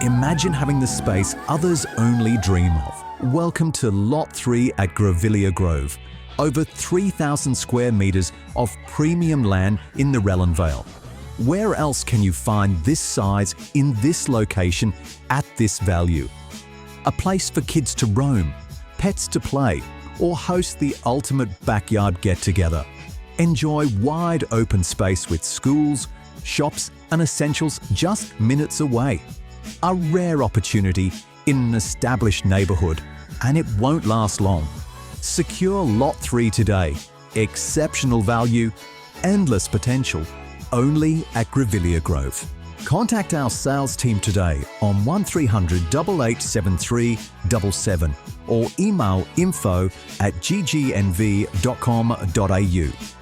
Imagine having the space others only dream of. Welcome to Lot 3 at Grevillea Grove. Over 3,000 square meters of premium land in Narralan Vale. Where else can you find this size in this location at this value? A place for kids to roam, pets to play, or host the ultimate backyard get-together. Enjoy wide open space with schools, shops and essentials just minutes away. A rare opportunity in an established neighbourhood, and it won't last long. Secure Lot 3 today. Exceptional value, endless potential, only at Grevillea Grove. Contact our sales team today on 1300 887377 or email info@ggnv.com.au.